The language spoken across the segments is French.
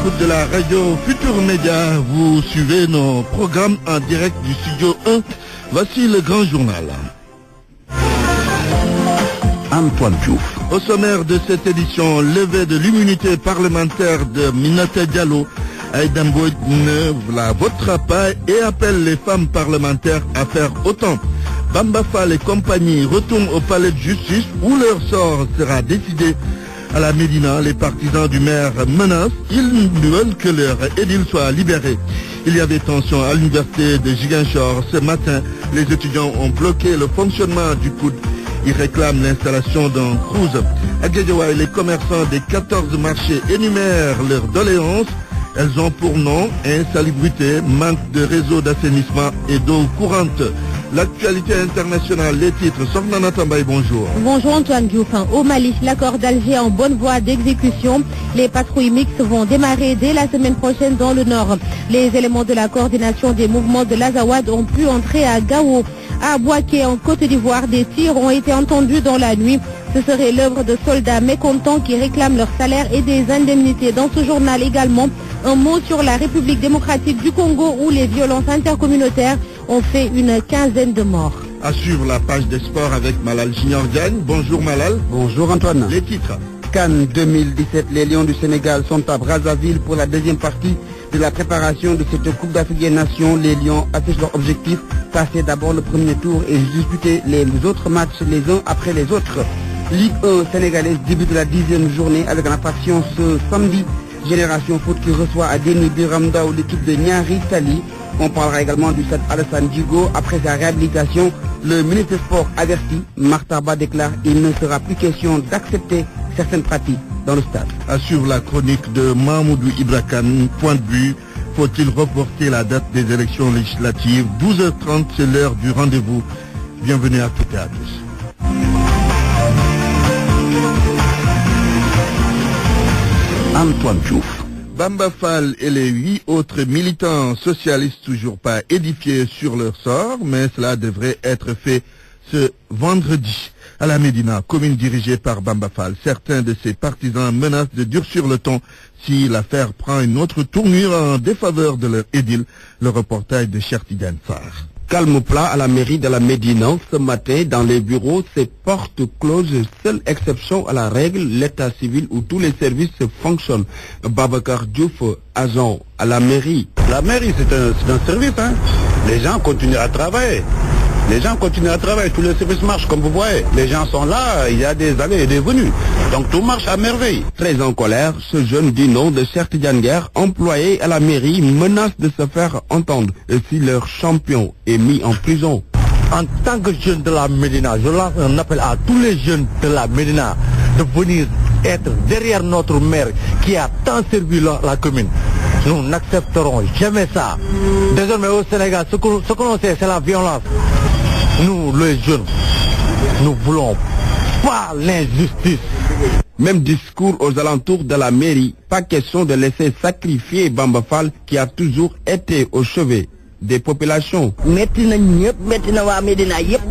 l'écoute de la radio Futur Média. Vous suivez nos programmes en direct du studio 1. Voici le grand journal. Antoine Diouf. Au sommaire de cette édition, levée de l'immunité parlementaire de Aminata Diallo. Aïda Mbodj ne la votera pas et appelle les femmes parlementaires à faire autant. Bamba Fall et compagnie retournent au palais de justice où leur sort sera décidé. À la Médina, les partisans du maire menacent, ils veulent que leur édile soit libéré. Il y avait tension à l'université de Ziguinchor. Ce matin, les étudiants ont bloqué le fonctionnement du coude. Ils réclament l'installation d'un cruise. À Guédiawaye, les commerçants des 14 marchés énumèrent leurs doléances. Elles ont pour nom insalubrité, manque de réseau d'assainissement et d'eau courante. L'actualité internationale, les titres. Sornana Tambay, bonjour. Bonjour Antoine Diouf. Au Mali, l'accord d'Alger est en bonne voie d'exécution. Les patrouilles mixtes vont démarrer dès la semaine prochaine dans le nord. Les éléments de la coordination des mouvements de l'Azawad ont pu entrer à Gao. À Bouaké, en Côte d'Ivoire, des tirs ont été entendus dans la nuit. Ce serait l'œuvre de soldats mécontents qui réclament leur salaire et des indemnités. Dans ce journal également, un mot sur la République démocratique du Congo où les violences intercommunautaires ont fait une quinzaine de morts. À suivre la page des sports avec Malal Junior Diagne. Bonjour Malal. Bonjour Antoine. Les titres. Cannes 2017, les Lions du Sénégal sont à Brazzaville pour la deuxième partie de la préparation de cette Coupe d'Afrique des Nations. Les Lions affichent leur objectif, passer d'abord le premier tour et disputer les autres matchs les uns après les autres. Ligue 1 sénégalaise débute la 10e journée avec en attraction ce samedi. Génération Foot qui reçoit à Déni Biramdao l'équipe de Niari Tali. On parlera également du stade Alassane Djigo. Après sa réhabilitation, le ministre des Sports averti, Martaba déclare il ne sera plus question d'accepter certaines pratiques dans le stade. À suivre la chronique de Mahmoudou Ibrakan, point de vue. Faut-il reporter la date des élections législatives? 12h30, c'est l'heure du rendez-vous. Bienvenue à toutes et à tous. Antoine Diouf. Bamba Fall et les 8 autres militants socialistes toujours pas édifiés sur leur sort, mais cela devrait être fait ce vendredi. À la Médina, commune dirigée par Bamba Fall, certains de ses partisans menacent de durcir le ton si l'affaire prend une autre tournure en défaveur de leur édile. Le reportage de Cheikh Tidiane Sarr. Calme plat à la mairie de la Médina. Ce matin, dans les bureaux, c'est porte close. Seule exception à la règle, l'état civil où tous les services fonctionnent. Babacar Diouf, agent à la mairie. La mairie, c'est un service. Hein. Les gens continuent à travailler. Tous les services marchent, comme vous voyez. Les gens sont là, il y a des allées et des venues. Donc tout marche à merveille. Très en colère, ce jeune du nom de Cheikh Tidiane Guerre, employé à la mairie, menace de se faire entendre si leur champion est mis en prison. En tant que jeune de la Médina, je lance un appel à tous les jeunes de la Médina de venir être derrière notre maire qui a tant servi la commune. Nous n'accepterons jamais ça. Désormais au Sénégal, ce que l'on sait, c'est la violence. Nous, les jeunes, nous voulons pas l'injustice. Même discours aux alentours de la mairie. Pas question de laisser sacrifier Bamba Fall qui a toujours été au chevet des populations. Metti na ñepp, metti na wa Medina yépp.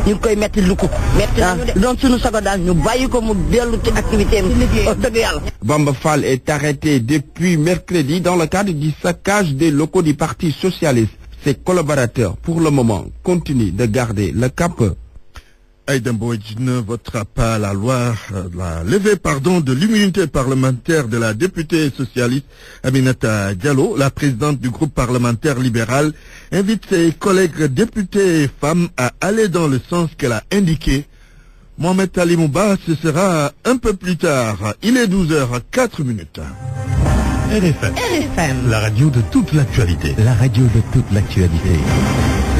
Ñu koy metti lu ko. Metti na doon suñu sago dal ñu bayiko mu delu ci activité deug yalla. Bamba Fall est arrêté depuis mercredi dans le cadre du saccage des locaux du Parti socialiste. Ses collaborateurs, pour le moment, continuent de garder le cap. Aïda Mbodj ne votera pas la levée de l'immunité parlementaire de la députée socialiste Aminata Diallo. La présidente du groupe parlementaire libéral invite ses collègues députés femmes à aller dans le sens qu'elle a indiqué. Mohamed Ali Mouba, ce sera un peu plus tard. Il est 12h04. RFM, la radio de toute l'actualité.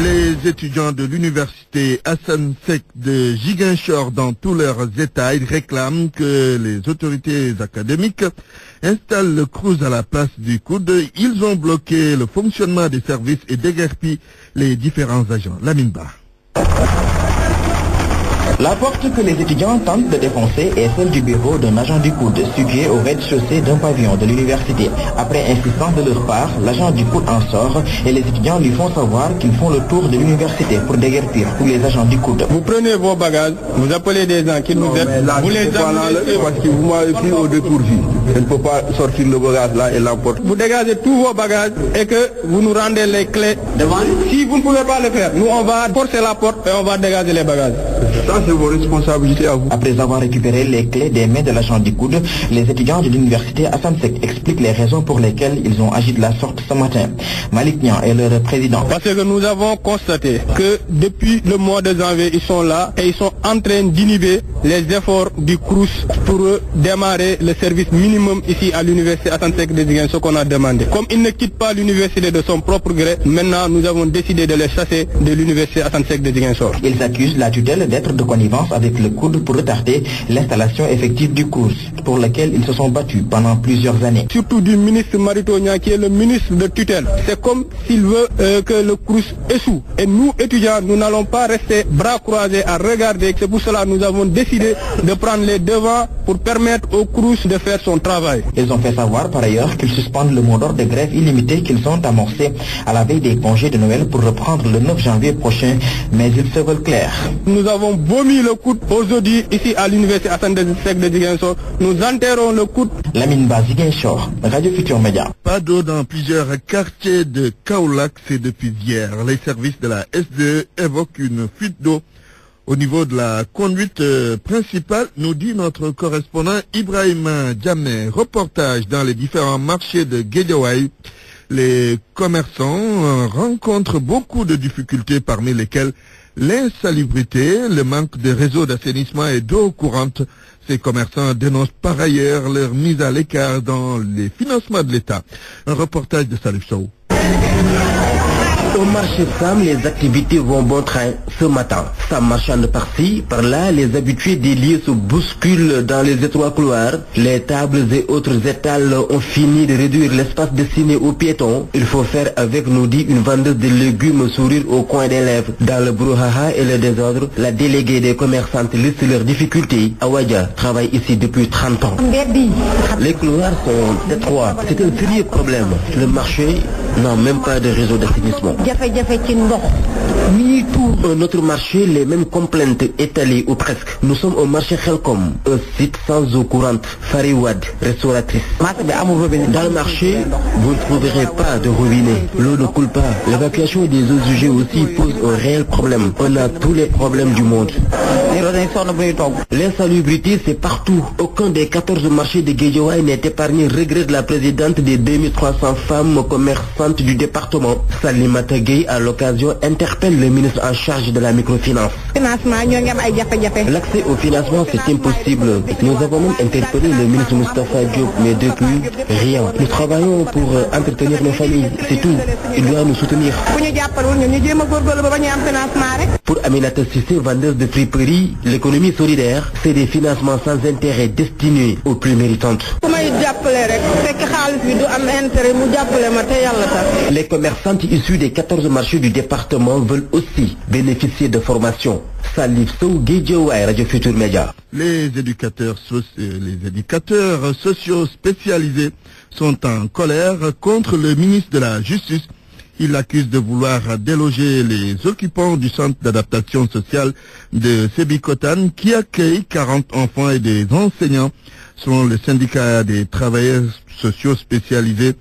Les étudiants de l'université Hassan Sek de Ziguinchor dans tous leurs états, ils réclament que les autorités académiques installent le CROUS à la place du coude. Ils ont bloqué le fonctionnement des services et déguerpillent les différents agents. Lamine Ba. La porte que les étudiants tentent de défoncer est celle du bureau d'un agent du COUD situé au rez-de-chaussée d'un pavillon de l'université. Après insistance de leur part, l'agent du COUD en sort et les étudiants lui font savoir qu'ils font le tour de l'université pour déguerpir tous les agents du COUD. Vous prenez vos bagages, vous appelez des gens qui nous aident, vous les amenez parce que vous m'avez pris au dépourvu. Je ne peux pas sortir le bagage là et l'emporter. Vous dégagez tous vos bagages et que vous nous rendez les clés devant nous. Si vous ne pouvez pas le faire, nous on va forcer la porte et on va dégager les bagages. Ça c'est vos responsabilités à vous. Après avoir récupéré les clés des mains de l'agent du COUD, les étudiants de l'université Assane Seck expliquent les raisons pour lesquelles ils ont agi de la sorte ce matin. Malick Niang est leur président. Parce que nous avons constaté que depuis le mois de janvier, ils sont là et ils sont en train d'inhiber les efforts du CROUS pour démarrer le service minimum ici à l'université Assane Seck de Ziguinchor, ce qu'on a demandé. Comme ils ne quittent pas l'université de son propre gré, maintenant nous avons décidé de les chasser de l'université Assane Seck de Ziguinchor. Ils accusent la tutelle d'être de connivence avec le COUD pour retarder l'installation effective du cours, pour lequel ils se sont battus pendant plusieurs années. Surtout du ministre Marito Niang qui est le ministre de tutelle. C'est comme s'il veut que le CROUS échoue. Et nous, étudiants, nous n'allons pas rester bras croisés à regarder. C'est pour cela que nous avons décidé de prendre les devants pour permettre au CROUS de faire son travail. Ils ont fait savoir par ailleurs qu'ils suspendent le mot d'ordre de grève illimitée qu'ils ont amorcé à la veille des congés de Noël pour reprendre le 9 janvier prochain, mais ils se veulent clairs. Nous avons vomi le COUD aujourd'hui ici à l'université Assane Seck de Ziguinchor. Nous enterrons le COUD. Lamine Ba, Ziguinchor, Radio Futur Média. Pas d'eau dans plusieurs quartiers de Kaolack, c'est depuis hier. Les services de la SDE évoquent une fuite d'eau au niveau de la conduite principale, nous dit notre correspondant Ibrahima Diamé. Reportage dans les différents marchés de Guédiawaye. Les commerçants rencontrent beaucoup de difficultés, parmi lesquelles l'insalubrité, le manque de réseaux d'assainissement et d'eau courante. Ces commerçants dénoncent par ailleurs leur mise à l'écart dans les financements de l'État. Un reportage de Salif Sow. Au marché Sam, les activités vont bon train ce matin. Ça marchande par-ci, par-là, les habitués des lieux se bousculent dans les étroits couloirs. Les tables et autres étals ont fini de réduire l'espace destiné aux piétons. Il faut faire avec, nous dit une vendeuse de légumes, sourire au coin des lèvres. Dans le brouhaha et le désordre, la déléguée des commerçantes liste leurs difficultés. Awadja travaille ici depuis 30 ans. Les couloirs sont étroits. C'est un sérieux problème. Le marché n'a même pas de réseau d'assainissement. Un autre marché, les mêmes complaintes étalées ou presque. Nous sommes au marché Khelkom, un site sans eau courante. Fariwad, restauratrice. Dans le marché, vous ne trouverez pas de robinet. L'eau ne coule pas. L'évacuation des eaux usées aussi pose un réel problème. On a tous les problèmes du monde. L'insalubrité, c'est partout. Aucun des 14 marchés de Guédiawaye n'est épargné. Regret de la présidente des 2300 femmes commerçantes du département. Salimata Gueye, à l'occasion, interpelle le ministre en charge de la microfinance. L'accès au financement, c'est impossible. Nous avons même interpellé le ministre Moustapha Diop, mais depuis, rien. Nous travaillons pour entretenir nos familles, c'est tout. Il doit nous soutenir. Pour Aminata Sissé, vendeuse de friperie, l'économie solidaire, c'est des financements sans intérêt destinés aux plus méritantes. Les commerçantes issues des 14 marchés du département veulent aussi bénéficier de formation. Salif Sow, Guédiawaye, Radio Futur Média. Les éducateurs sociaux spécialisés sont en colère contre le ministre de la Justice. Ils l'accusent de vouloir déloger les occupants du centre d'adaptation sociale de Sébikotane qui accueille 40 enfants et des enseignants, selon le syndicat des travailleurs sociaux spécialisés.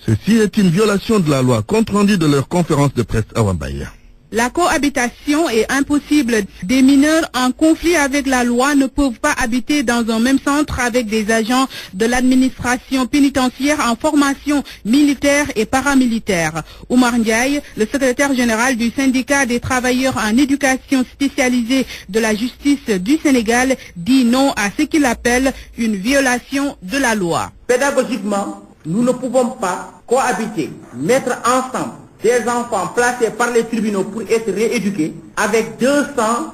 Ceci est une violation de la loi, compte rendu de leur conférence de presse à Wambaye. La cohabitation est impossible. Des mineurs en conflit avec la loi ne peuvent pas habiter dans un même centre avec des agents de l'administration pénitentiaire en formation militaire et paramilitaire. Oumar Ndiaye, le secrétaire général du syndicat des travailleurs en éducation spécialisée de la justice du Sénégal, dit non à ce qu'il appelle une violation de la loi. Pédagogiquement, nous ne pouvons pas cohabiter, mettre ensemble des enfants placés par les tribunaux pour être rééduqués avec 200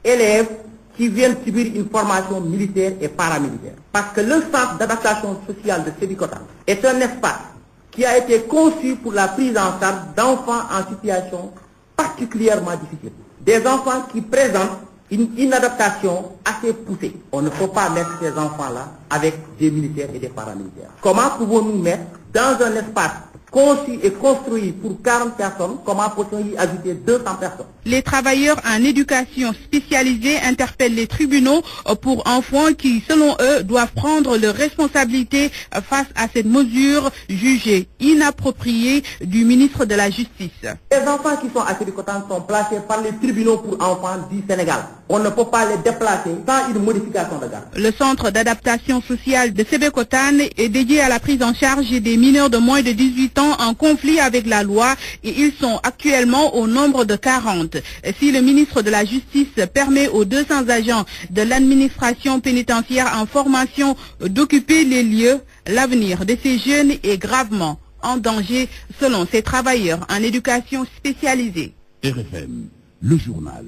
élèves qui viennent subir une formation militaire et paramilitaire. Parce que le centre d'adaptation sociale de Sébikotane est un espace qui a été conçu pour la prise en charge d'enfants en situation particulièrement difficile. Des enfants qui présentent une inadaptation assez poussée. On ne peut pas mettre ces enfants-là avec des militaires et des paramilitaires. Comment pouvons-nous mettre dans un espace conçu et construit pour 40 personnes, comment peut-on y ajouter 200 personnes? Les travailleurs en éducation spécialisée interpellent les tribunaux pour enfants qui, selon eux, doivent prendre leurs responsabilités face à cette mesure jugée inappropriée du ministre de la Justice. Les enfants qui sont à Sébikotane sont placés par les tribunaux pour enfants du Sénégal. On ne peut pas les déplacer sans une modification de garde. Le centre d'adaptation sociale de Sébikotane est dédié à la prise en charge des mineurs de moins de 18 ans en conflit avec la loi et ils sont actuellement au nombre de 40. Si le ministre de la Justice permet aux 200 agents de l'administration pénitentiaire en formation d'occuper les lieux, l'avenir de ces jeunes est gravement en danger selon ces travailleurs en éducation spécialisée. RFM, le journal.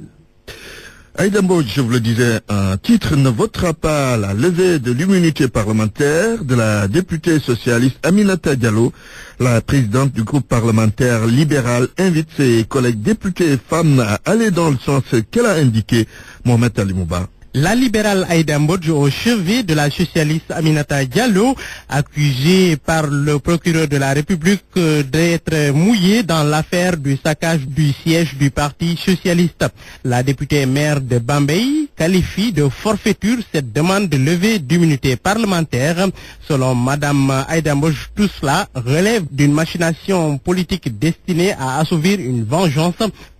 Aïda Mbodj, je vous le disais, un titre ne votera pas la levée de l'immunité parlementaire de la députée socialiste Aminata Diallo. La présidente du groupe parlementaire libéral invite ses collègues députés femmes à aller dans le sens qu'elle a indiqué. Mohamed Ali Mouba. La libérale Aïda Mbodj au chevet de la socialiste Aminata Diallo, accusée par le procureur de la République d'être mouillée dans l'affaire du saccage du siège du Parti socialiste. La députée maire de Bambey qualifie de forfaiture cette demande de levée d'immunité parlementaire. Selon Madame Aïda Mbodj, tout cela relève d'une machination politique destinée à assouvir une vengeance.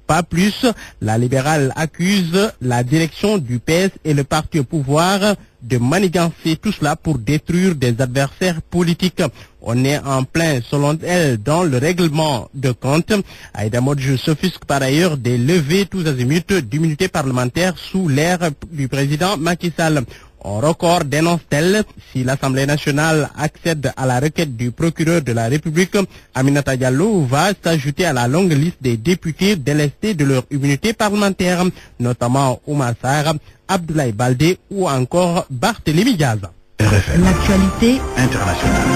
Pas plus, la libérale accuse la direction du PS et le parti au pouvoir de manigancer tout cela pour détruire des adversaires politiques. On est en plein, selon elle, dans le règlement de compte. Aïda Mbodj s'offusque par ailleurs des levées tous azimuts d'immunité parlementaire sous l'ère du président Macky Sall. En record, dénonce-t-elle, si l'Assemblée nationale accède à la requête du procureur de la République, Aminata Diallo va s'ajouter à la longue liste des députés délestés de leur immunité parlementaire, notamment Oumar Sarr, Abdoulaye Baldé ou encore Barthélémy Diaz. RFM. L'actualité internationale.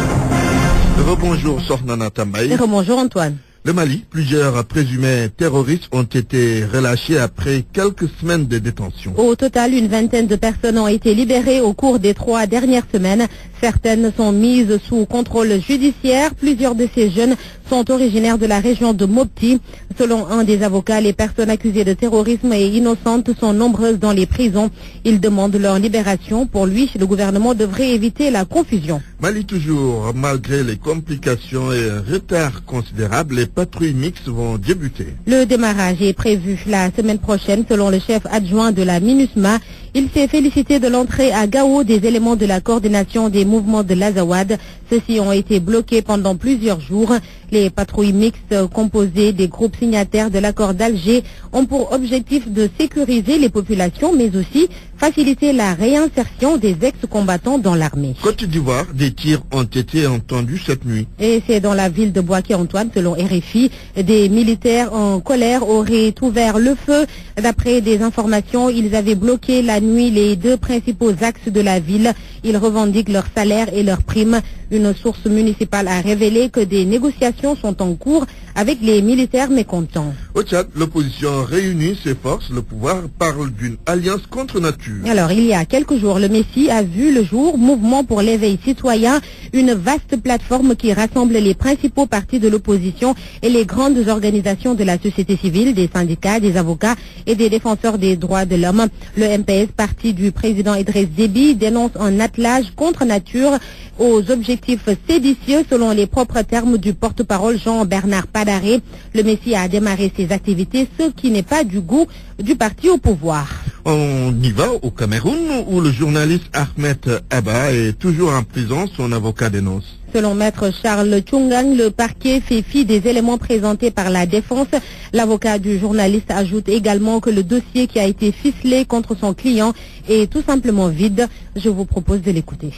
Rebonjour Sornana Tambaye. Rebonjour Antoine. Le Mali, plusieurs présumés terroristes ont été relâchés après quelques semaines de détention. Au total, une vingtaine de personnes ont été libérées au cours des 3 dernières semaines. Certaines sont mises sous contrôle judiciaire. Plusieurs de ces jeunes sont originaires de la région de Mopti. Selon un des avocats, les personnes accusées de terrorisme et innocentes sont nombreuses dans les prisons. Il demande leur libération. Pour lui, le gouvernement devrait éviter la confusion. Mali toujours, malgré les complications et un retard considérable, les patrouilles mixtes vont débuter. Le démarrage est prévu la semaine prochaine selon le chef adjoint de la MINUSMA. Il s'est félicité de l'entrée à Gao des éléments de la coordination des mouvements de l'Azawad. Ceux-ci ont été bloqués pendant plusieurs jours. Les patrouilles mixtes composées des groupes signataires de l'accord d'Alger ont pour objectif de sécuriser les populations, mais aussi faciliter la réinsertion des ex-combattants dans l'armée. Côte d'Ivoire, des tirs ont été entendus cette nuit. Et c'est dans la ville de Boaké-Antoine, selon RFI. Des militaires en colère auraient ouvert le feu. D'après des informations, ils avaient bloqué la nuit les 2 principaux axes de la ville. Ils revendiquent leur salaire et leurs primes. Une source municipale a révélé que des négociations sont en cours avec les militaires mécontents. Au Tchad, l'opposition réunit ses forces. Le pouvoir parle d'une alliance contre nature. Alors, il y a quelques jours, le Messie a vu le jour, Mouvement pour l'éveil citoyen, une vaste plateforme qui rassemble les principaux partis de l'opposition et les grandes organisations de la société civile, des syndicats, des avocats et des défenseurs des droits de l'homme. Le MPS, parti du président Idriss Déby, dénonce un attelage contre nature aux objectifs séditieux selon les propres termes du porte-parole Jean-Bernard Padaré. Le Messie a démarré ses activités, ce qui n'est pas du goût du parti au pouvoir. On y va au Cameroun où le journaliste Ahmed Abba est toujours en prison, son avocat dénonce. Selon maître Charles Tchungang, le parquet fait fi des éléments présentés par la défense. L'avocat du journaliste ajoute également que le dossier qui a été ficelé contre son client est tout simplement vide. Je vous propose de l'écouter.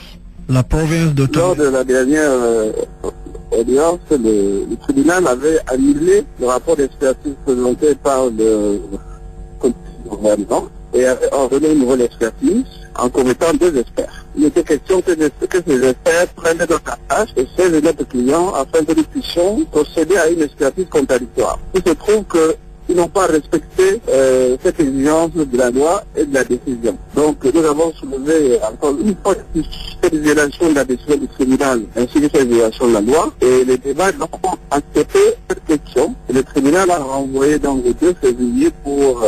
La province de Lors de la dernière audience, le tribunal avait annulé le rapport d'expertise présenté par le gouvernement et avait ordonné une nouvelle expertise en commettant 2 experts. Il était question que ces experts prennent notre tâche et celle de notre client afin que nous puissions procéder à une expertise contradictoire. Il se trouve que qui n'ont pas respecté cette exigence de la loi et de la décision. Donc nous avons soulevé encore une fois cette violation de la décision du tribunal ainsi que cette violation de la loi, et les débats n'ont pas accepté cette question. Et le tribunal a renvoyé donc le 2 février pour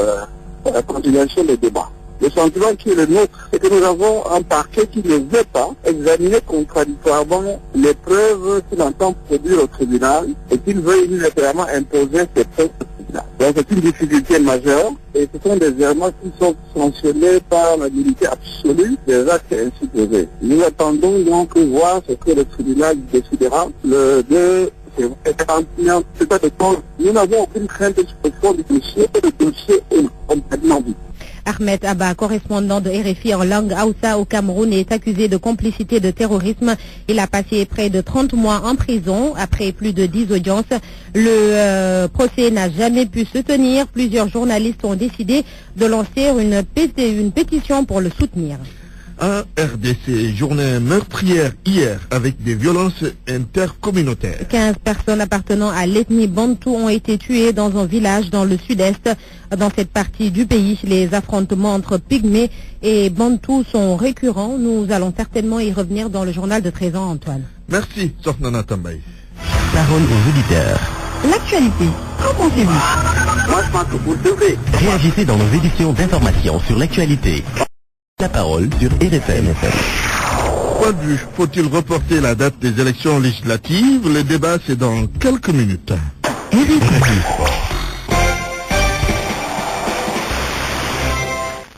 la continuation des débats. Le sentiment qui est le nôtre, c'est que nous avons un parquet qui ne veut pas examiner contradictoirement les preuves qu'il entend produire au tribunal et qu'il veut unilatéralement imposer ces preuves au tribunal. Donc c'est une difficulté majeure et ce sont des éléments qui sont sanctionnés par la nullité absolue des actes ainsi posés. Nous attendons donc voir ce que le tribunal décidera le 2 nous n'avons aucune crainte sur le dossier, et le dossier est complètement vide. Ahmed Abba, correspondant de RFI en langue Hausa au Cameroun, est accusé de complicité de terrorisme. Il a passé près de 30 mois en prison après plus de 10 audiences. Le procès n'a jamais pu se tenir. Plusieurs journalistes ont décidé de lancer une pétition pour le soutenir. En RDC, journée meurtrière hier avec des violences intercommunautaires. 15 personnes appartenant à l'ethnie bantou ont été tuées dans un village dans le sud-est. Dans cette partie du pays, les affrontements entre pygmées et bantous sont récurrents. Nous allons certainement y revenir dans le journal de 13 ans, Antoine. Merci, Sornana Tambay. Parole aux auditeurs. L'actualité, qu'en pensez-vous? Moi, je pense que vous devez. Réagissez dans nos éditions d'information sur l'actualité. La parole sur RFM. Point de vue, faut-il reporter la date des élections législatives? Le débat, c'est dans quelques minutes.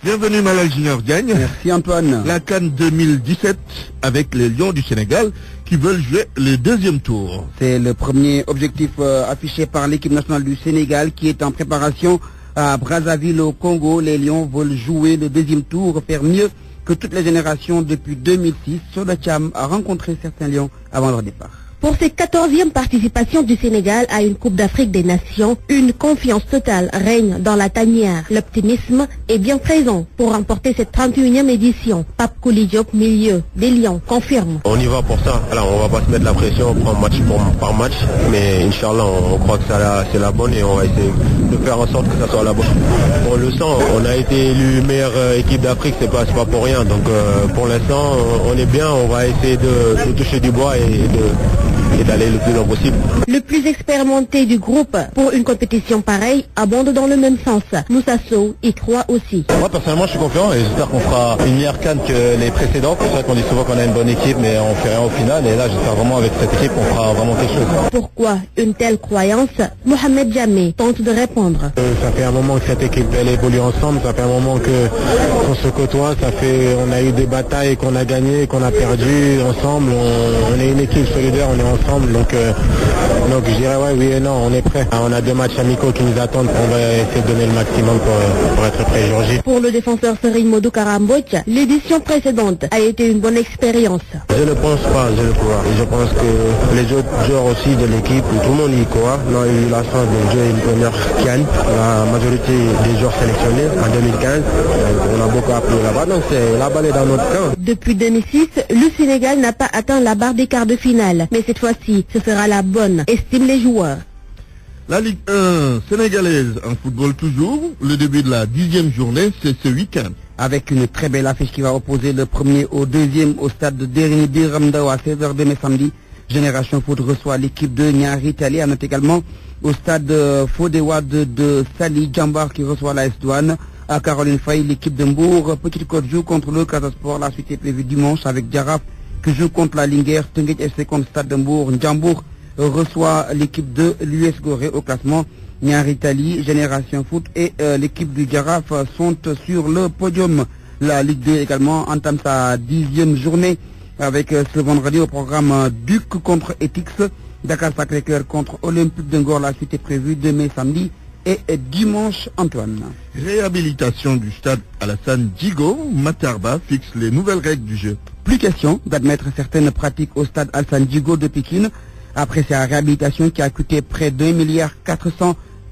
Bienvenue Malal Junior Diagne. Merci Antoine. La CAN 2017 avec les Lions du Sénégal qui veulent jouer le deuxième tour. C'est le premier objectif affiché par l'équipe nationale du Sénégal qui est en préparation à Brazzaville au Congo. Les Lions veulent jouer le deuxième tour, faire mieux que toutes les générations depuis 2006. Soda Cham a rencontré certains Lions avant leur départ. Pour cette 14e participation du Sénégal à une Coupe d'Afrique des Nations, une confiance totale règne dans la tanière. L'optimisme est bien présent pour remporter cette 31e édition. Pape Kouli Diop, milieu des Lions, confirme. On y va pour ça. Alors, on va pas se mettre la pression, on prend match par match, mais Inch'Allah, on croit que c'est la bonne et on va essayer de faire en sorte que ça soit la bonne. On le sent, on a été élu meilleure équipe d'Afrique, c'est pas pour rien. Donc, pour l'instant, on est bien, on va essayer de toucher du bois et d'aller le plus loin possible. Le plus expérimenté du groupe pour une compétition pareille abonde dans le même sens. Moussa Sow y croit aussi. Moi personnellement je suis confiant et j'espère qu'on fera une meilleure CAN que les précédentes. C'est vrai qu'on dit souvent qu'on a une bonne équipe mais on fait rien au final et là j'espère vraiment avec cette équipe on fera vraiment quelque chose. Pourquoi une telle croyance? Mohamed Jamé tente de répondre. Ça fait un moment que cette équipe elle évolue ensemble, ça fait un moment qu'on se côtoie, on a eu des batailles qu'on a gagnées, qu'on a perdu ensemble, on est une équipe solidaire, on est ensemble. Donc je dirais oui et non, on est prêt. On a 2 matchs amicaux qui nous attendent, on va essayer de donner le maximum pour être prêt jour J. Pour le défenseur Serine Modou Karamboch, l'édition précédente a été une bonne expérience. Je ne pense pas, je le crois. Et je pense que les autres joueurs aussi de l'équipe, tout le monde y croit. On a eu la chance de jouer une première CAN, la majorité des joueurs sélectionnés en 2015. On a beaucoup appris là-bas, donc c'est la balle est dans notre camp. Depuis 2006, le Sénégal n'a pas atteint la barre des quarts de finale. Mais cette fois-ci, ce sera la bonne, estiment les joueurs. La Ligue 1 sénégalaise en football toujours. Le début de la 10e journée, c'est ce week-end. Avec une très belle affiche qui va opposer le premier au deuxième au stade de Derni Biramdao à 16h demain samedi. Génération Foot reçoit l'équipe de Niari Tali. À noter également au stade Fodewad de Sali Djambar qui reçoit la S-Douane. À Caroline Faye, l'équipe de Mbour. Petite Côte joue contre le Casa Sport. La suite est prévue dimanche avec Djaraf qui joue contre la Linguère. Tenguet FC contre Stade de Mbour. Djambour reçoit l'équipe de l'US Gorée au classement. Niari Tali, Génération Foot et l'équipe du Djaraf sont sur le podium. La Ligue 2 également entame sa 10e journée avec ce vendredi au programme Duc contre Etix, Dakar Sacré-Cœur contre Olympique de Ngor. La suite est prévue demain samedi et dimanche, Antoine. Réhabilitation du stade Alassane Djigo, Matarba fixe les nouvelles règles du jeu. Plus question d'admettre certaines pratiques au stade Alassane Djigo de Pékin après sa réhabilitation qui a coûté près d'1,4 milliard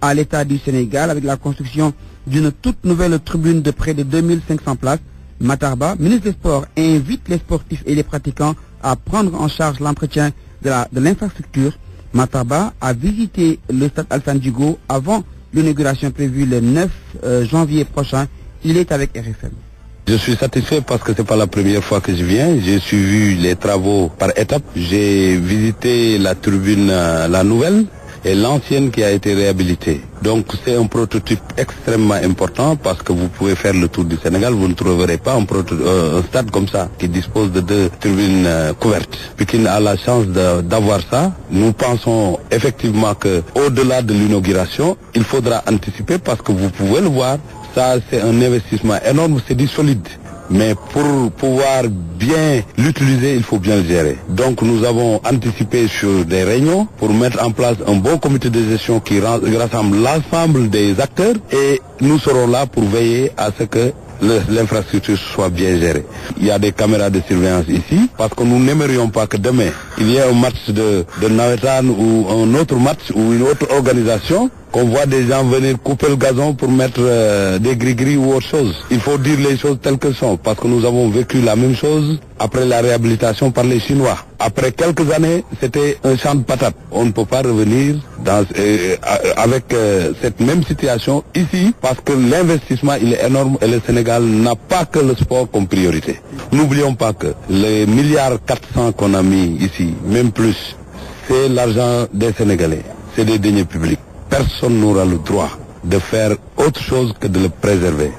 à l'État du Sénégal avec la construction d'une toute nouvelle tribune de près de 2500 places. Matarba, ministre des Sports, invite les sportifs et les pratiquants à prendre en charge l'entretien de l'infrastructure. Matarba a visité le stade Alassane Djigo avant L'inauguration prévue le 9 janvier prochain. Il est avec RFM. Je suis satisfait parce que c'est pas la première fois que je viens. J'ai suivi les travaux par étapes. J'ai visité la tribune, la nouvelle, et l'ancienne qui a été réhabilitée. Donc c'est un prototype extrêmement important parce que vous pouvez faire le tour du Sénégal, vous ne trouverez pas un stade comme ça qui dispose de 2 tribunes couvertes. Pikine a la chance d'avoir ça. Nous pensons effectivement que au-delà de l'inauguration, il faudra anticiper parce que vous pouvez le voir, ça c'est un investissement énorme, c'est du solide. Mais pour pouvoir bien l'utiliser, il faut bien le gérer. Donc nous avons anticipé sur des réunions pour mettre en place un bon comité de gestion qui rassemble l'ensemble des acteurs et nous serons là pour veiller à ce que l'infrastructure soit bien gérée. Il y a des caméras de surveillance ici parce que nous n'aimerions pas que demain il y ait un match de Nawetan ou un autre match ou une autre organisation qu'on voit des gens venir couper le gazon pour mettre des gris-gris ou autre chose. Il faut dire les choses telles qu'elles sont parce que nous avons vécu la même chose après la réhabilitation par les Chinois. Après quelques années, c'était un champ de patates. On ne peut pas revenir avec cette même situation ici parce que l'investissement il est énorme et le Sénégal n'a pas que le sport comme priorité. N'oublions pas que les 1,4 milliards qu'on a mis ici, même plus, c'est l'argent des Sénégalais, c'est des deniers publics. Personne n'aura le droit de faire autre chose que de le préserver.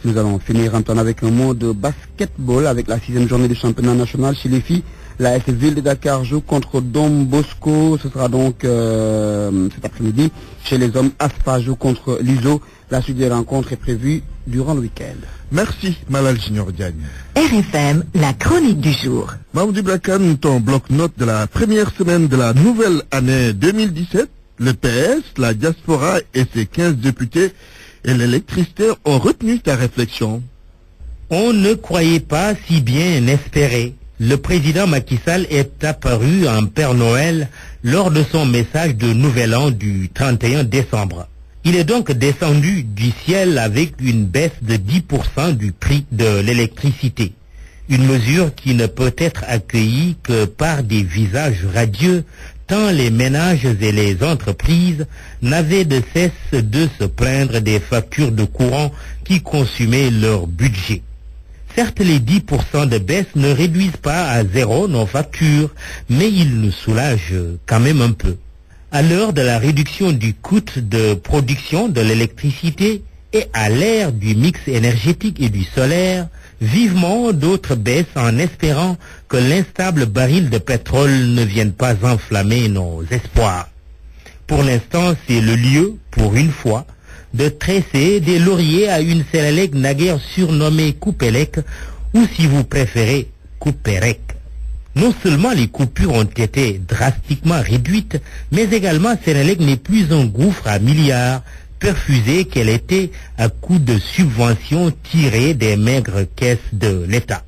Nous allons finir, Antoine, avec un mot de basketball avec la 6e journée du championnat national chez les filles. La AS Ville de Dakar joue contre Dom Bosco. Ce sera donc cet après-midi. Chez les hommes, Aspa joue contre l'ISO. La suite des rencontres est prévue durant le week-end. Merci, Malal Junior Diagne. RFM, la chronique du jour. Mamoudi Blakan, ton bloc-notes de la première semaine de la nouvelle année 2017. Le PS, la diaspora et ses 15 députés et l'électricité ont retenu ta réflexion. On ne croyait pas si bien espérer. Le président Macky Sall est apparu en Père Noël lors de son message de Nouvel An du 31 décembre. Il est donc descendu du ciel avec une baisse de 10% du prix de l'électricité. Une mesure qui ne peut être accueillie que par des visages radieux, tant les ménages et les entreprises n'avaient de cesse de se plaindre des factures de courant qui consumaient leur budget. Certes, les 10% de baisse ne réduisent pas à zéro nos factures, mais ils nous soulagent quand même un peu. À l'heure de la réduction du coût de production de l'électricité et à l'ère du mix énergétique et du solaire, vivement d'autres baissent en espérant que l'instable baril de pétrole ne vienne pas enflammer nos espoirs. Pour l'instant, c'est le lieu, pour une fois, de tresser des lauriers à une Sénélec naguère surnommée Coupélec, ou si vous préférez, Coupérec. Non seulement les coupures ont été drastiquement réduites, mais également Sénélec n'est plus un gouffre à milliards, perfusée qu'elle était à coup de subventions tirées des maigres caisses de l'État.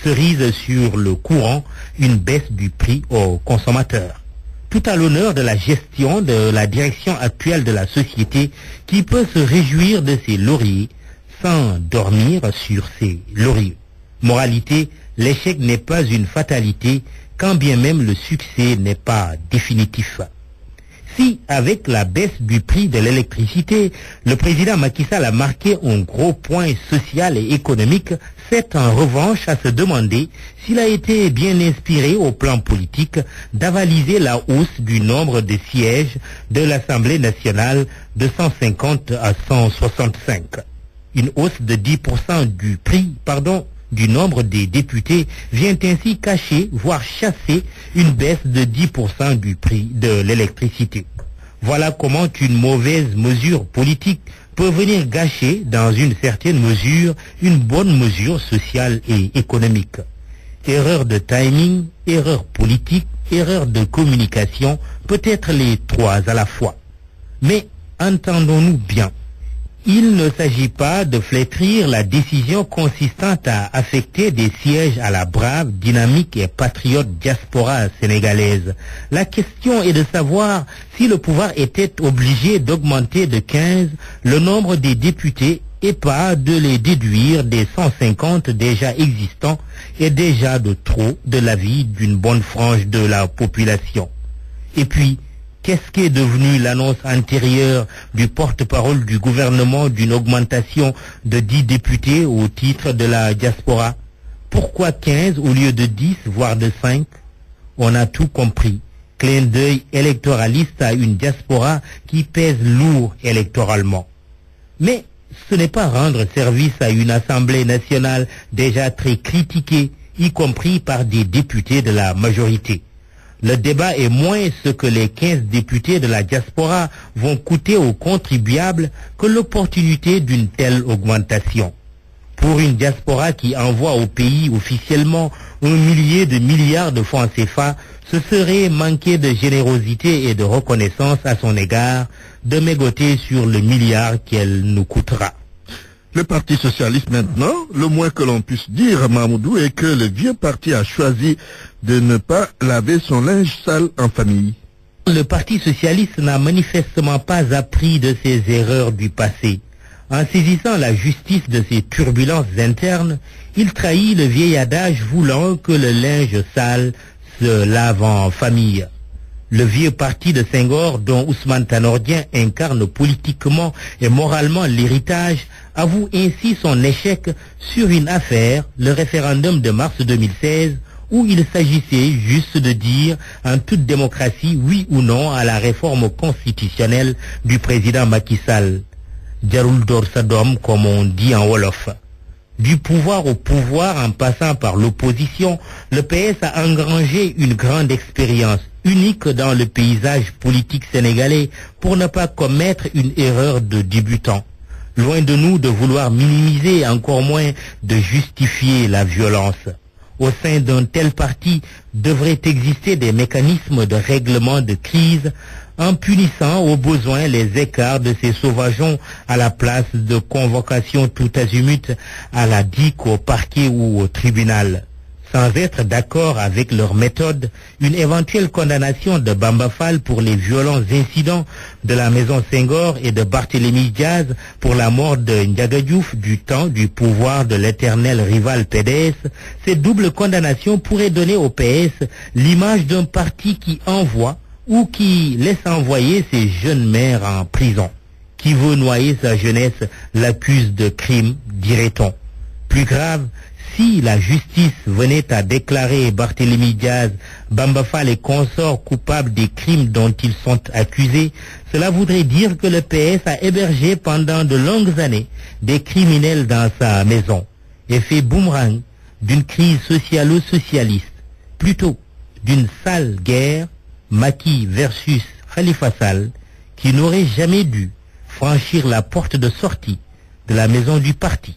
Cerise sur le courant, une baisse du prix aux consommateurs. Tout à l'honneur de la gestion de la direction actuelle de la société qui peut se réjouir de ses lauriers sans dormir sur ses lauriers. Moralité, l'échec n'est pas une fatalité, quand bien même le succès n'est pas définitif. Si, avec la baisse du prix de l'électricité, le président Macky Sall a marqué un gros point social et économique, c'est en revanche à se demander s'il a été bien inspiré au plan politique d'avaliser la hausse du nombre de sièges de l'Assemblée nationale de 150 à 165. Une hausse de 10% du nombre des députés vient ainsi cacher, voire chasser, une baisse de 10% du prix de l'électricité. Voilà comment une mauvaise mesure politique peut venir gâcher, dans une certaine mesure, une bonne mesure sociale et économique. Erreur de timing, erreur politique, erreur de communication, peut-être les trois à la fois. Mais entendons-nous bien. Il ne s'agit pas de flétrir la décision consistant à affecter des sièges à la brave, dynamique et patriote diaspora sénégalaise. La question est de savoir si le pouvoir était obligé d'augmenter de 15 le nombre des députés et pas de les déduire des 150 déjà existants et déjà de trop de l'avis d'une bonne frange de la population. Et puis, Qu'est-ce qu'est devenu l'annonce antérieure du porte-parole du gouvernement d'une augmentation de 10 députés au titre de la diaspora? Pourquoi 15 au lieu de 10, voire de 5? On a tout compris. Clin d'œil électoraliste à une diaspora qui pèse lourd électoralement. Mais ce n'est pas rendre service à une Assemblée nationale déjà très critiquée, y compris par des députés de la majorité. Le débat est moins ce que les 15 députés de la diaspora vont coûter aux contribuables que l'opportunité d'une telle augmentation. Pour une diaspora qui envoie au pays officiellement 1 millier de milliards de francs CFA, ce serait manquer de générosité et de reconnaissance à son égard de mégoter sur le milliard qu'elle nous coûtera. Le Parti socialiste maintenant, le moins que l'on puisse dire, Mahmoudou, est que le vieux parti a choisi de ne pas laver son linge sale en famille. Le Parti socialiste n'a manifestement pas appris de ses erreurs du passé. En saisissant la justice de ses turbulences internes, il trahit le vieil adage voulant que le linge sale se lave en famille. Le vieux parti de Senghor, dont Ousmane Tanordien incarne politiquement et moralement l'héritage, avoue ainsi son échec sur une affaire, le référendum de mars 2016, où il s'agissait juste de dire en toute démocratie oui ou non à la réforme constitutionnelle du président Macky Sall. Jarul Dor Sadom, comme on dit en Wolof. Du pouvoir au pouvoir, en passant par l'opposition, le PS a engrangé une grande expérience, unique dans le paysage politique sénégalais, pour ne pas commettre une erreur de débutant. Loin de nous de vouloir minimiser, encore moins de justifier la violence. Au sein d'un tel parti devraient exister des mécanismes de règlement de crise en punissant au besoin les écarts de ces sauvageons à la place de convocation tout azimut à la DIC, au parquet ou au tribunal. Sans être d'accord avec leur méthode, une éventuelle condamnation de Bamba Fall pour les violents incidents de la maison Senghor et de Barthélémy Diaz pour la mort de Ndiaga Diouf du temps du pouvoir de l'éternel rival PDS, cette double condamnation pourrait donner au PS l'image d'un parti qui envoie ou qui laisse envoyer ses jeunes mères en prison. Qui veut noyer sa jeunesse l'accuse de crime, dirait-on. Plus grave, si la justice venait à déclarer Barthélémy Diaz, Bamba Fall et consorts coupables des crimes dont ils sont accusés, cela voudrait dire que le PS a hébergé pendant de longues années des criminels dans sa maison. Effet boomerang d'une crise socialo-socialiste, plutôt d'une sale guerre, Macky versus Khalifa Sall, qui n'aurait jamais dû franchir la porte de sortie de la maison du parti.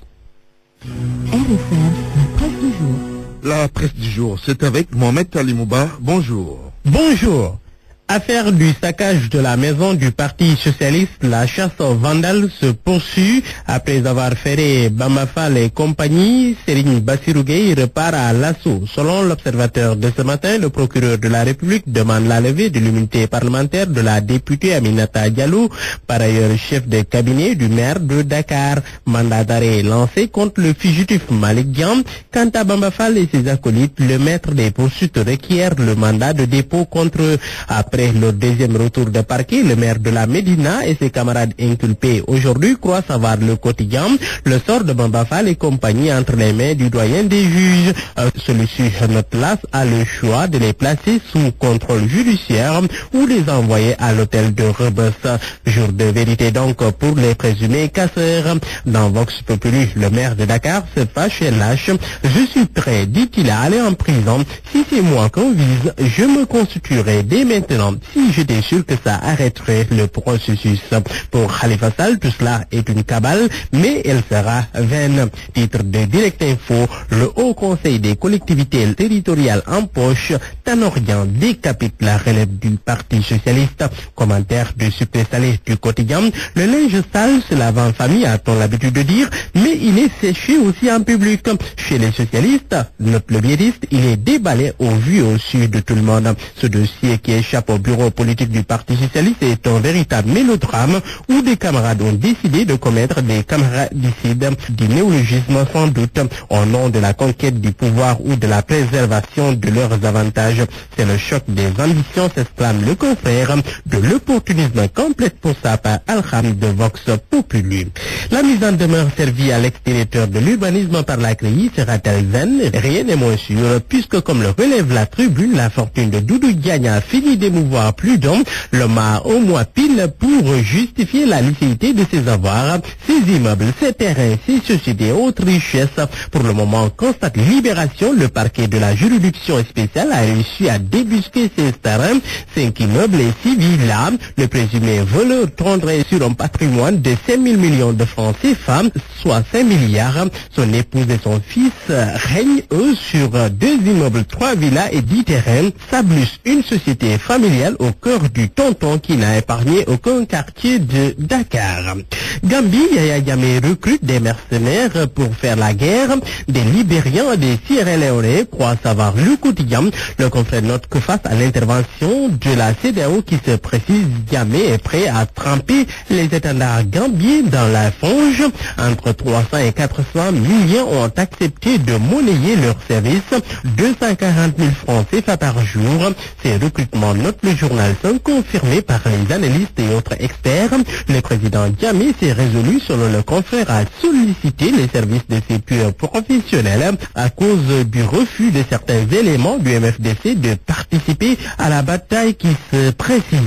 RFM, la presse du jour. La presse du jour, c'est avec Mohamed Talimouba. Bonjour. Bonjour. Affaire du saccage de la maison du Parti socialiste, la chasse aux vandales se poursuit. Après avoir ferré Bamba Fall et compagnie, Serigne Bassirou Gueye repart à l'assaut. Selon l'Observateur de ce matin, le procureur de la République demande la levée de l'immunité parlementaire de la députée Aminata Diallo, par ailleurs chef de cabinet du maire de Dakar. Mandat d'arrêt lancé contre le fugitif Malick Diam. Quant à Bamba Fall et ses acolytes, le maître des poursuites requiert le mandat de dépôt contre eux. Après le deuxième retour de parquet, le maire de la Médina et ses camarades inculpés aujourd'hui croient savoir le quotidien. Le sort de Bamba Fall et compagnie entre les mains du doyen des juges. Celui-ci note là a le choix de les placer sous contrôle judiciaire ou les envoyer à l'hôtel de Rebeuss. Jour de vérité donc pour les présumés casseurs. Dans Vox Populi, le maire de Dakar se fâche et lâche. Je suis prêt, dit-il, à aller en prison. Si c'est moi qu'on vise, je me constituerai dès maintenant. Si j'étais sûr que ça arrêterait le processus. Pour Khalifa Sall, tout cela est une cabale, mais elle sera vaine. Titre de Direct Info, le Haut Conseil des collectivités territoriales en poche, Tanordien décapite la relève du Parti socialiste. Commentaire de Sucré Salé du quotidien, le linge sale se lave en famille, a-t-on l'habitude de dire, mais il est séché aussi en public. Chez les socialistes, notre leviériste, il est déballé au vu et au su de tout le monde. Ce dossier qui échappe au bureau politique du Parti socialiste est un véritable mélodrame où des camarades ont décidé de commettre des camarades-dicides, du néologisme sans doute, au nom de la conquête du pouvoir ou de la préservation de leurs avantages. C'est le choc des ambitions, s'exclame le confrère, de l'opportunisme complète pour sa part Alham de Vox Populi. La mise en demeure servie à l'ex-directeur de l'urbanisme par la CREI sera-t-elle vaine? Rien n'est moins sûr, puisque comme le relève la tribune, la fortune de Doudou Diagne a fini d'émouvoir plus d'un. L'homme a au moins pile pour justifier la licéité de ses avoirs, ses immeubles, ses terrains, ses sociétés, autres richesses. Pour le moment, constate Libération, le parquet de la juridiction spéciale a réussi à débusquer ses terrains, 5 immeubles et 6 villas. Le présumé voleur trônerait sur un patrimoine de 5 000 millions de francs CFA, soit 5 milliards. Son épouse et son fils règnent, eux, sur 2 immeubles, 3 villas et 10 terrains. Sablus, une société familiale au cœur du tonton qui n'a épargné aucun quartier de Dakar. Gambie, Yaya Jammeh recrute des mercenaires pour faire la guerre. Des Libériens, des Sierra Leone, croit savoir le quotidien. Le confrère note que face à l'intervention de la CEDEAO qui se précise, Jammeh est prêt à tremper les étendards gambiens dans la fange. Entre 300 et 400 millions ont accepté de monnayer leurs services. 240 000 francs CFA par jour. Ces recrutements, note le journal, sont confirmés par les analystes et autres experts. Le président Jammeh s'est résolu, selon le confrère, à solliciter les services de ses purs professionnels à cause du refus de certains éléments du MFDC de participer à la bataille qui se précise.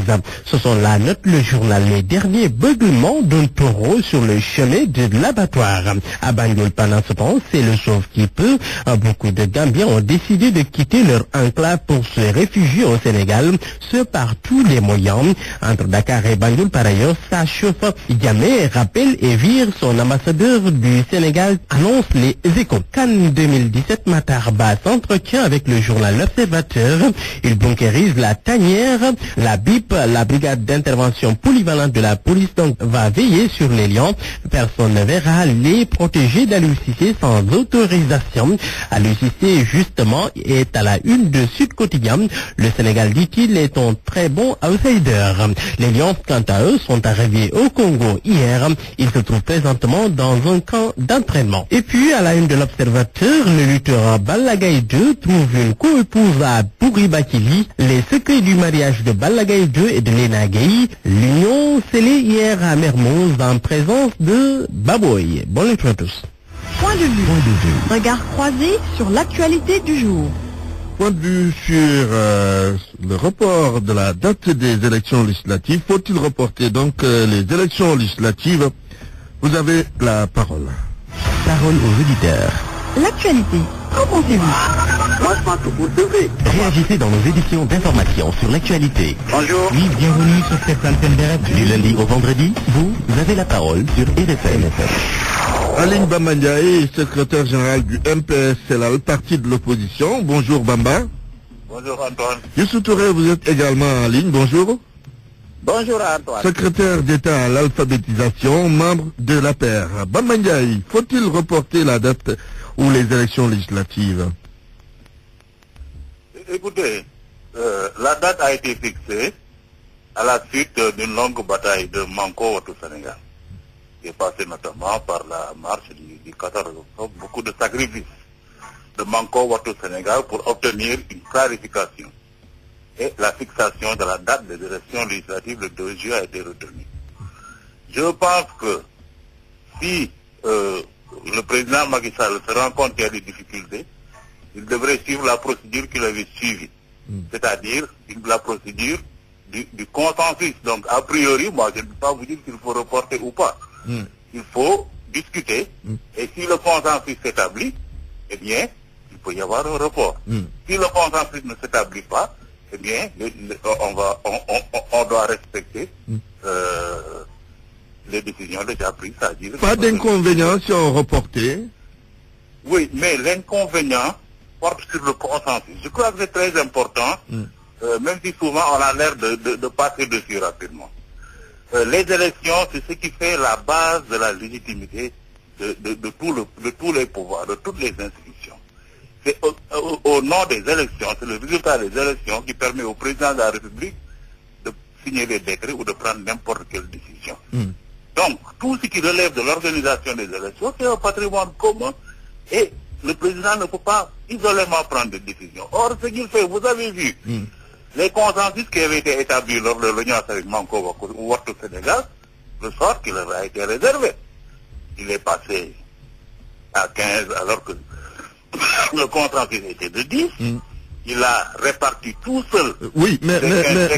Ce sont là, note le journal, les derniers beuglements d'un taureau sur le chemin de l'abattoir. À Banjul, pendant ce temps, c'est le sauve qui peut. Beaucoup de Gambiens ont décidé de quitter leur enclave pour se réfugier au Sénégal, ce par tous les moyens. Entre Dakar et Banjul, par ailleurs, ça chauffe. Jammeh rappelle et vire son ambassadeur du Sénégal, annonce les Échos. Cannes 2017, Matarba s'entretient avec le journal L'Observateur. Il bunkérise la tanière. La BIP, la brigade d'intervention polyvalente de la police, donc, va veiller sur les lions. Personne ne verra les protégés d'Aliou Cissé sans autorisation. Aliou Cissé, justement, est à la une de Sud Quotidien. Le Sénégal, dit-il, est un très bon outsider. Les lions, quant à eux, sont arrivés au Congo hier. Ils se trouvent présentement dans un camp d'entraînement. Et puis, à la une de l'Observateur, le lutteur Balla Gaye 2 trouve une co-épouse à Bouri Bakili. Les secrets du mariage de Balla Gaye 2 et de Lena Gaye. L'union scellée hier à Mermoz en présence de Baboy. Bonne lecture à tous. Point de vue. Regard croisé sur l'actualité du jour. Point de vue sur le report de la date des élections législatives. Faut-il reporter donc les élections législatives? Vous avez la parole. Parole aux auditeurs. L'actualité, qu'en pensez-vous? Moi, je pense que vous devez. Réagissez dans nos éditions d'information sur l'actualité. Bonjour. Oui, bienvenue sur cette antenne d'RFM. Du lundi au vendredi, vous avez la parole sur RFM. Aline Bambandiaï, secrétaire général du MPS, c'est là le parti de l'opposition. Bonjour Bamba. Bonjour Antoine. Youssou Touré, vous êtes également en ligne. Bonjour. Bonjour Antoine. Secrétaire d'État à l'alphabétisation, membre de l'APR. Bambandiaï, faut-il reporter la date ou les élections législatives? Écoutez, la date a été fixée à la suite d'une longue bataille de Manko au Sénégal, qui est passée notamment par la marche du 14 octobre, beaucoup de sacrifices de Manko au Sénégal pour obtenir une clarification. Et la fixation de la date des élections législatives le 2 juillet a été retenue. Je pense que si le président Macky Sall se rend compte qu'il y a des difficultés, il devrait suivre la procédure qu'il avait suivie, c'est-à-dire la procédure du consensus. Donc, a priori, moi, je ne peux pas vous dire qu'il faut reporter ou pas. Il faut discuter, et si le consensus s'établit, eh bien, il peut y avoir un report. Si le consensus ne s'établit pas, eh bien, on doit respecter les décisions déjà prises, c'est-à-dire... Pas d'inconvénient si on reportait? Oui, mais l'inconvénient porte sur le consensus. Je crois que c'est très important, même si souvent on a l'air de passer dessus rapidement. Les élections, c'est ce qui fait la base de la légitimité de tous les pouvoirs, de toutes les institutions. C'est au nom des élections, c'est le résultat des élections qui permet au président de la République signer des décrets ou de prendre n'importe quelle décision. Donc, tout ce qui relève de l'organisation des élections, c'est un patrimoine commun et le président ne peut pas isolément prendre des décisions. Or, ce qu'il fait, vous avez vu, les consensus qui avaient été établis lors de l'Union avec Manko ou Ouattou Sénégal, le sort qui leur a été réservé. Il est passé à 15 alors que le consensus était de 10. Il a réparti tout seul. Oui, mais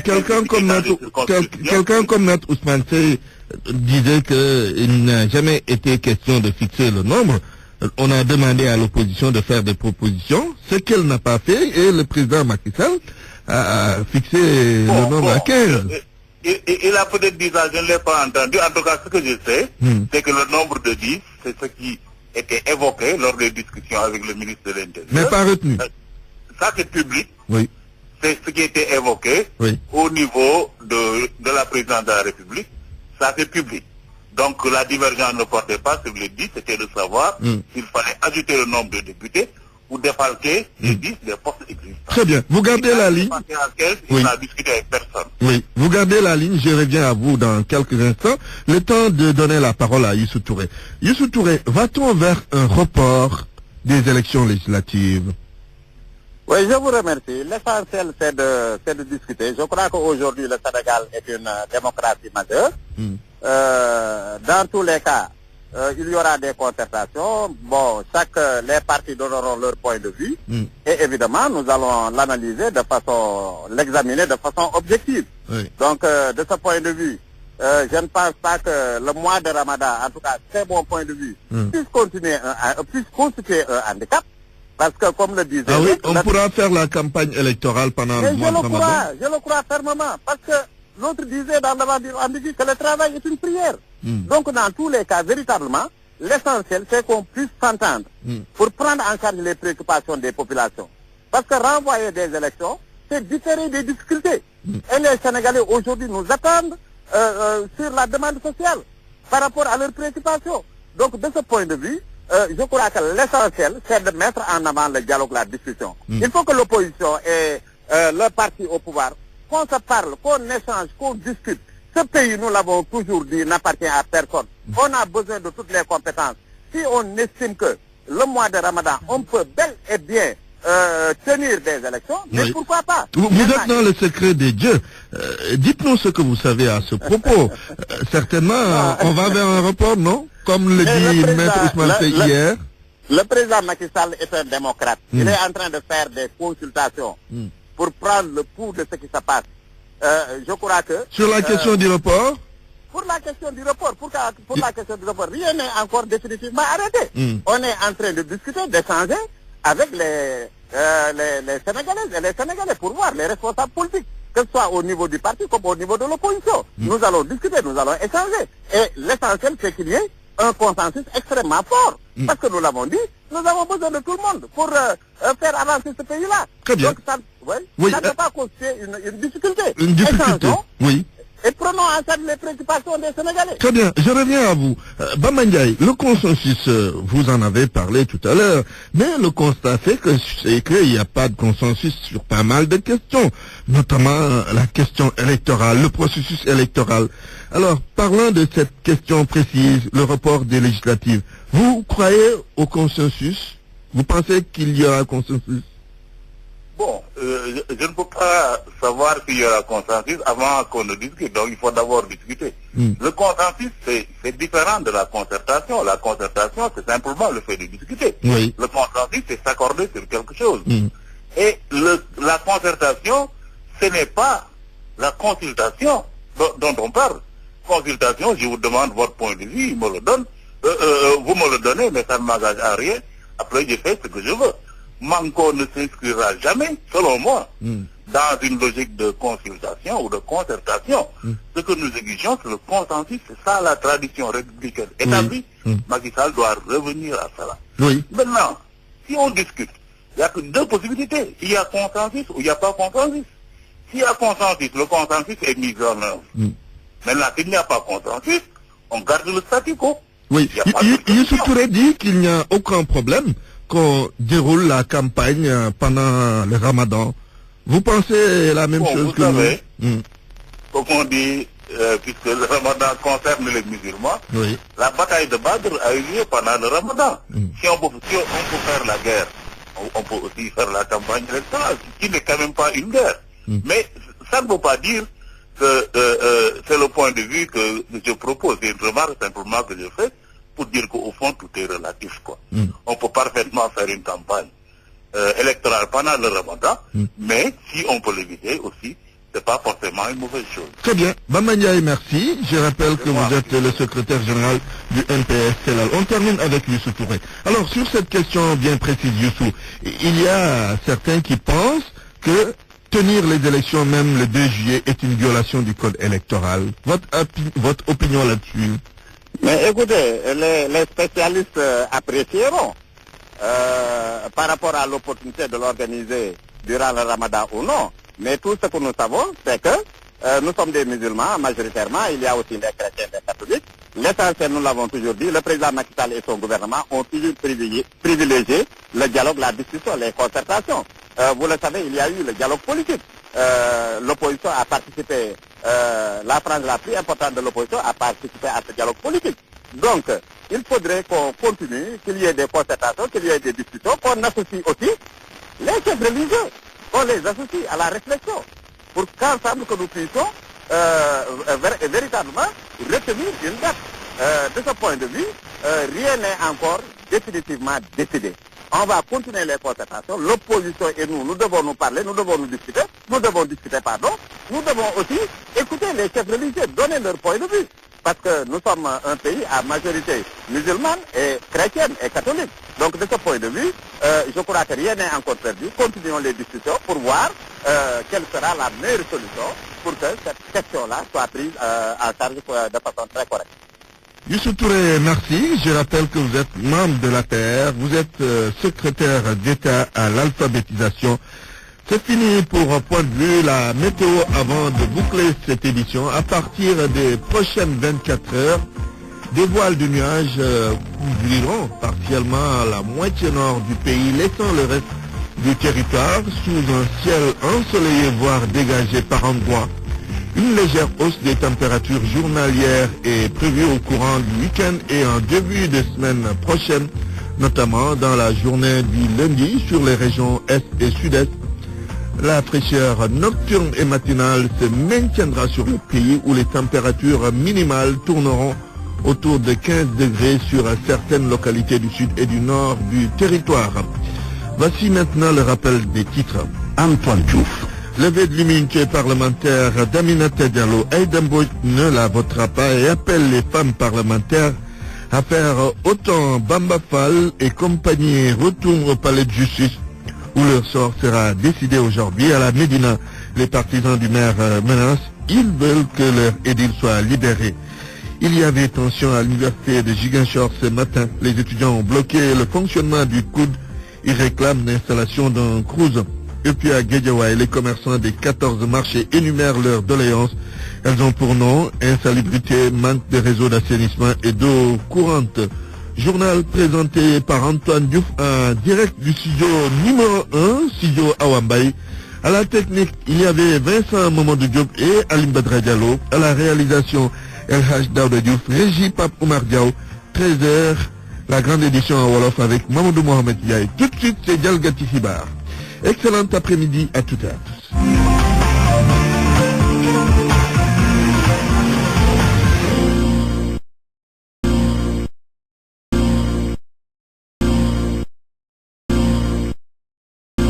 quelqu'un comme Maître Ousmane Seye disait qu'il n'a jamais été question de fixer le nombre. On a demandé à l'opposition de faire des propositions, ce qu'elle n'a pas fait, et le président Macky Sall a fixé le nombre à 15. Il a peut-être dit ça, je ne l'ai pas entendu. En tout cas, ce que je sais, c'est que le nombre de 10, c'est ce qui était évoqué lors des discussions avec le ministre de l'Intérieur. Mais pas retenu. Ça, c'est public. Oui. C'est ce qui était évoqué au niveau de la présidence de la République. Ça, c'est public. Donc, la divergence ne portait pas sur les 10, c'était de savoir s'il fallait ajouter le nombre de députés ou défalquer les 10 des postes existants. Très bien. Vous gardez la ligne. Il n'a discuté avec personne. Oui. Vous gardez la ligne. Je reviens à vous dans quelques instants. Le temps de donner la parole à Youssou Touré. Youssou Touré, va-t-on vers un report des élections législatives? Oui, je vous remercie. L'essentiel, c'est de discuter. Je crois qu'aujourd'hui, le Sénégal est une démocratie majeure. Dans tous les cas, il y aura des concertations. Bon, les partis donneront leur point de vue. Et évidemment, nous allons l'analyser l'examiner de façon objective. Donc, de ce point de vue, je ne pense pas que le mois de Ramadan, en tout cas, c'est mon point de vue, puisse constituer un handicap. Parce que, comme le disait... Ah oui, on pourra faire la campagne électorale pendant le mois de Ramadan. Je le crois fermement. Parce que l'autre disait dans l'ambigu que le travail est une prière. Donc, dans tous les cas, véritablement, l'essentiel, c'est qu'on puisse s'entendre pour prendre en charge les préoccupations des populations. Parce que renvoyer des élections, c'est différer des difficultés. Et les Sénégalais, aujourd'hui, nous attendent sur la demande sociale par rapport à leurs préoccupations. Donc, de ce point de vue, je crois que l'essentiel, c'est de mettre en avant le dialogue, la discussion. Il faut que l'opposition et le parti au pouvoir, qu'on se parle, qu'on échange, qu'on discute. Ce pays, nous l'avons toujours dit, n'appartient à personne. On a besoin de toutes les compétences. Si on estime que le mois de Ramadan, on peut bel et bien tenir des élections, mais pourquoi pas? Vous êtes dans le secret des dieux. Dites-nous ce que vous savez à ce propos. Certainement, on va vers un report, non? Comme le dit Maître Ousmane Seye hier. Le président Macky Sall est un démocrate. Il est en train de faire des consultations pour prendre le pouls de ce qui se passe. Je crois que... Sur la question du report? Pour la question du report, la question du report, rien n'est encore définitivement arrêté. On est en train de discuter, d'échanger avec les Sénégalaises et les Sénégalais pour voir les responsables politiques, que ce soit au niveau du parti comme au niveau de l'opposition. Nous allons discuter, nous allons échanger. Et l'essentiel, c'est qu'il y ait un consensus extrêmement fort. Parce que nous l'avons dit, nous avons besoin de tout le monde pour faire avancer ce pays-là. Très bien. Donc ça ne peut pas constituer une difficulté. Une difficulté, oui. Et prenons en charge les préoccupations des Sénégalais. Très bien, je reviens à vous. Bamba Ndiaye, le consensus, vous en avez parlé tout à l'heure, mais le constat c'est qu'il n'y a pas de consensus sur pas mal de questions, notamment la question électorale, le processus électoral. Alors, parlant de cette question précise, le report des législatives, vous croyez au consensus? Vous pensez qu'il y aura consensus? Bon, je ne peux pas savoir s'il y aura consensus avant qu'on ne discute. Donc, il faut d'abord discuter. Le consensus, c'est différent de la concertation. La concertation, c'est simplement le fait de discuter. Oui. Le consensus, c'est s'accorder sur quelque chose. Et la concertation, ce n'est pas la consultation dont on parle. Consultation, je vous demande votre point de vue, il me le donne. Vous me le donnez, mais ça ne m'engage à rien. Après, je fais ce que je veux. Manko ne s'inscrira jamais, selon moi, dans une logique de consultation ou de concertation. Ce que nous exigeons, c'est le consensus, c'est ça la tradition républicaine établie. Macky Sall doit revenir à cela. Maintenant, si on discute, il n'y a que deux possibilités. Il y a consensus ou il n'y a pas consensus. S'il y a consensus, le consensus est mis en œuvre. Maintenant, s'il n'y a pas consensus, on garde le statu quo. Oui, Youssou Touré dit qu'il n'y a aucun problème qu'on déroule la campagne pendant le Ramadan. Vous pensez la même chose que nous? comme on dit, puisque le ramadan concerne les musulmans, oui. La bataille de Badr a eu lieu pendant le ramadan. Si on peut faire la guerre, on peut aussi faire la campagne électorale, qui n'est quand même pas une guerre. Mais ça ne veut pas dire que c'est le point de vue que je propose. C'est une remarque simplement que je fais pour dire qu'au fond, tout est relatif, quoi. On peut parfaitement faire une campagne électorale pendant le ramadan, mais si on peut l'éviter aussi, c'est pas forcément une mauvaise chose. Très bien. Bamba Ndiaye, merci. Je rappelle que vous êtes le secrétaire général du NPS Celal. On termine avec Youssou Touré. Alors, sur cette question bien précise, Youssou, il y a certains qui pensent que tenir les élections même le 2 juillet est une violation du code électoral. Votre opinion là-dessus? Mais écoutez, les spécialistes apprécieront par rapport à l'opportunité de l'organiser durant le ramadan ou non. Mais tout ce que nous savons, c'est que nous sommes des musulmans majoritairement, il y a aussi les chrétiens et les catholiques. L'essentiel, nous l'avons toujours dit, le président Macky Sall et son gouvernement ont toujours privilégié le dialogue, la discussion, les concertations. Vous le savez, il y a eu le dialogue politique. L'opposition a participé, la frange la plus importante de l'opposition a participé à ce dialogue politique. Donc, il faudrait qu'on continue, qu'il y ait des concertations, qu'il y ait des discussions, qu'on associe aussi les chefs religieux, qu'on les associe à la réflexion, pour qu'ensemble que nous puissions véritablement retenir une date. De ce point de vue, rien n'est encore définitivement décidé. On va continuer les concertations, l'opposition et nous devons nous parler, nous devons discuter, nous devons aussi écouter les chefs religieux, donner leur point de vue. Parce que nous sommes un pays à majorité musulmane et chrétienne et catholique. Donc de ce point de vue, je crois que rien n'est encore perdu. Continuons les discussions pour voir quelle sera la meilleure solution pour que cette question-là soit prise en charge de façon très correcte. Youssou Touré, merci. Je rappelle que vous êtes membre de l'APR, vous êtes secrétaire d'État à l'alphabétisation. C'est fini pour Point de Vue, la météo avant de boucler cette édition. À partir des prochaines 24 heures, des voiles de nuages couvriront partiellement la moitié nord du pays, laissant le reste du territoire sous un ciel ensoleillé, voire dégagé par endroits. Une légère hausse des températures journalières est prévue au courant du week-end et en début de semaine prochaine, notamment dans la journée du lundi sur les régions Est et Sud-Est. La fraîcheur nocturne et matinale se maintiendra sur le pays où les températures minimales tourneront autour de 15 degrés sur certaines localités du sud et du nord du territoire. Voici maintenant le rappel des titres. Antoine Diouf. Levée de l'immunité parlementaire d'Aminata Diallo, Aïda Mbodj ne la votera pas et appelle les femmes parlementaires à faire autant. Bamba Fall et compagnie retournent au palais de justice où leur sort sera décidé aujourd'hui à la Médina. Les partisans du maire menacent, ils veulent que leur édile soit libéré. Il y avait tension à l'université de Ziguinchor ce matin. Les étudiants ont bloqué le fonctionnement du coude. Ils réclament l'installation d'un cruise. Et puis à Guédiawaye, les commerçants des 14 marchés énumèrent leurs doléances. Elles ont pour nom insalubrité, manque de réseaux d'assainissement et d'eau courante. Journal présenté par Antoine Diouf en direct du studio numéro 1, studio Awambaye. À la technique, il y avait Vincent Mamadou Diop et Alim Badra Diallo. À la réalisation, El Haj Daouda Diouf, Régie Pape Oumar Diaw. 13h, la grande édition en Wolof avec Mamadou Mohamed Yaye. Tout de suite, c'est Dialgati Sibar. Excellent après-midi à toutes et à tous.